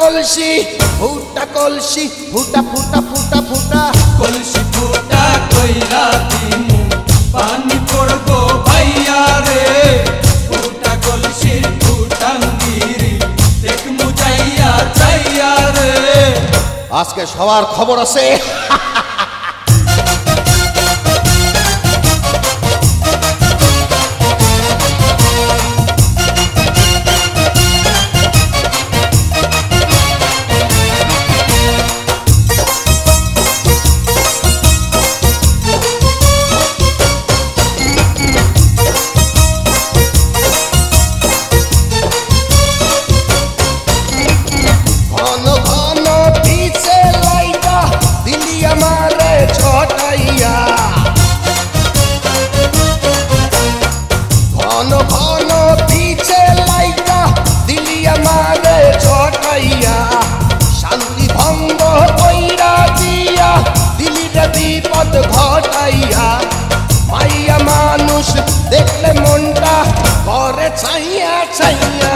কলসি ফুটা কলসি ফুটা ফুটা ফুটা ফুটা কলসি ফুটা কইরা দিমু পানি পড়বো ভাইয়া রে ফুটা কলসি ফুটাঙ্গিরি দেখমু যাইয়া যাইয়া রে আজকে সবার খবর আছে বিপদ ঘটাইয়া মাইয়া মানুষ দেখলে মনটা করে ছাইয়া ছাইয়া